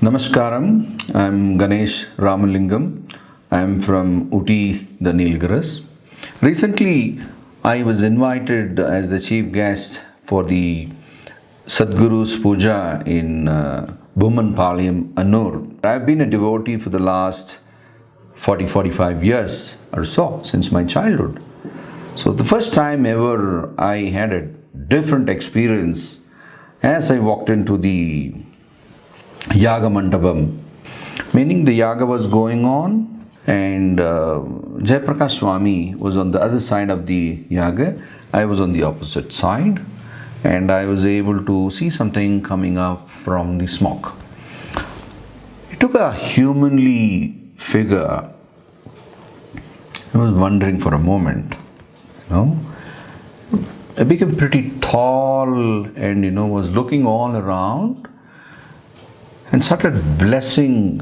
Namaskaram, I'm Ganesh Ramalingam. I'm from Uti, the Nilgiris. Recently, I was invited as the chief guest for the Sadhguru's Puja in Bhumanpalayam, Annur. I've been a devotee for the last 40-45 years or so, since my childhood. So the first time ever I had a different experience as I walked into the Yaga Mandapam, meaning the Yaga was going on and Jayaprakash Swami was on the other side of the Yaga. I was on the opposite side and I was able to see something coming up from the smoke. It took a humanly figure. I was wondering for a moment, I became pretty tall and was looking all around and started blessing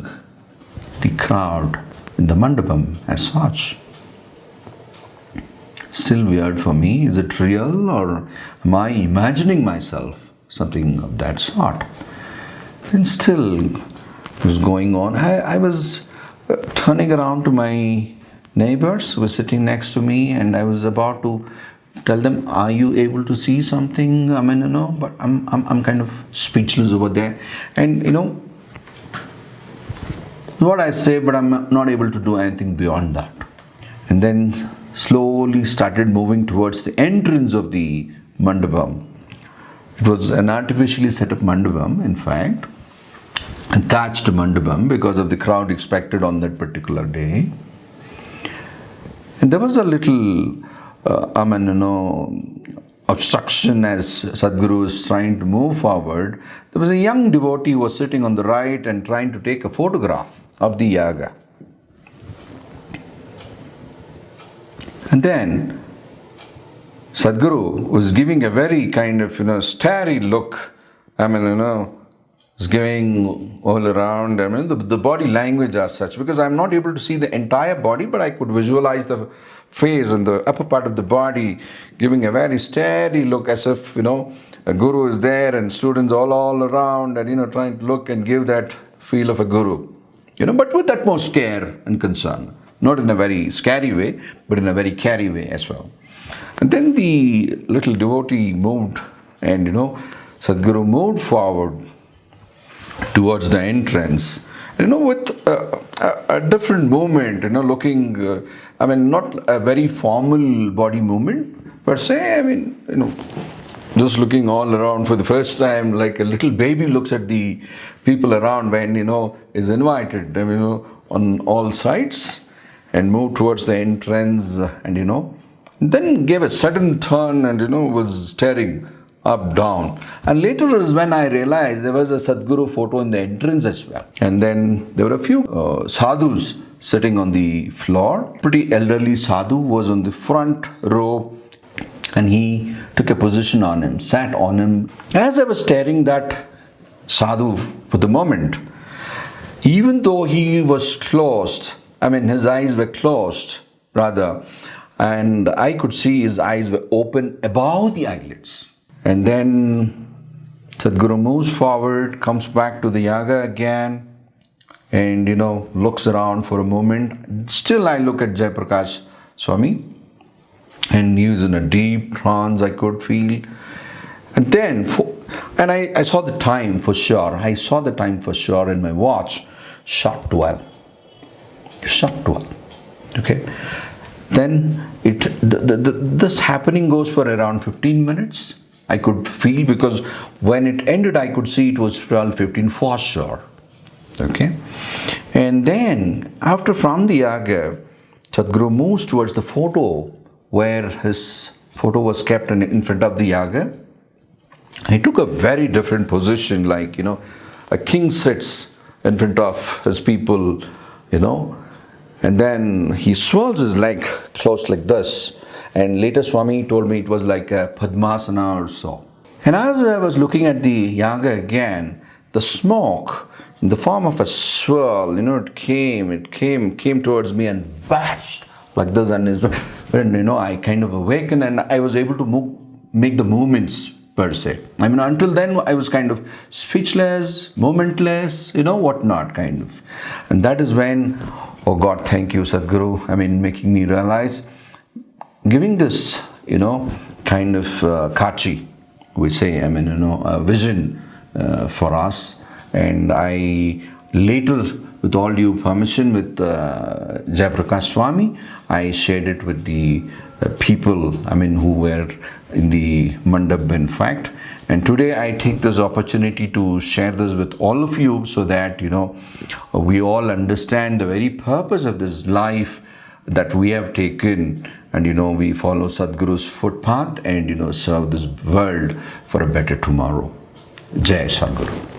the crowd in the mandapam as such. Still weird for me. Is it real or am I imagining myself something of that sort? And still it was going on. I was turning around to my neighbors who were sitting next to me and I was about to tell them, are you able to see something? But I'm kind of speechless over there. And what I say, but I'm not able to do anything beyond that. And then slowly started moving towards the entrance of the mandapam. It was an artificially set up mandapam, in fact, attached to mandapam because of the crowd expected on that particular day. And there was a little obstruction as Sadhguru was trying to move forward. There was a young devotee who was sitting on the right and trying to take a photograph of the Yaga. And then Sadhguru was giving a very kind of, starry look. Was giving all around. The body language as such, because I'm not able to see the entire body, but I could visualize the face and the upper part of the body giving a very steady look as if, a guru is there and students all around and, trying to look and give that feel of a guru. But with utmost care and concern. Not in a very scary way, but in a very carry way as well. And then the little devotee moved and, Sadhguru moved forward towards the entrance, with a different movement, looking, not a very formal body movement per se, just looking all around for the first time, like a little baby looks at the people around when, is invited, on all sides and moved towards the entrance and, then gave a sudden turn and, was staring up, down. And later is when I realized there was a Sadhguru photo in the entrance as well. And then there were a few sadhus sitting on the floor. Pretty elderly sadhu was on the front row and he took a position on him, sat on him. As I was staring that sadhu for the moment, even though he was closed, his eyes were closed rather, and I could see his eyes were open above the eyelids. And then Sadhguru moves forward, comes back to the Yaga again and, looks around for a moment. Still I look at Jayaprakash Swami and he was in a deep trance, I could feel. And then, I saw the time for sure. I saw the time for sure in my watch, sharp 12. Sharp 12. Okay. Then this happening goes for around 15 minutes. I could feel, because when it ended, I could see it was 12:15 for sure. Okay. And then, from the Yaga, Sadhguru moves towards the photo where his photo was kept in front of the Yaga. He took a very different position, like, a king sits in front of his people, and then he swirls his leg close like this. And later Swami told me it was like a Padmasana or so. And as I was looking at the Yaga again, the smoke in the form of a swirl, it came towards me and bashed like this. And when, I kind of awakened and I was able to make the movements per se. I mean, until then, I was kind of speechless, momentless, whatnot, kind of. And that is when, oh God, thank you, Sadhguru. I mean, making me realize, giving this, kind of kachi, we say, I mean, a vision for us. And I later, with all due permission, with Jayaprakash Swami, I shared it with the people, I mean, who were in the mandap, in fact. And today I take this opportunity to share this with all of you so that, we all understand the very purpose of this life that we have taken, and, we follow Sadhguru's footpath and, serve this world for a better tomorrow. Jai Sadhguru.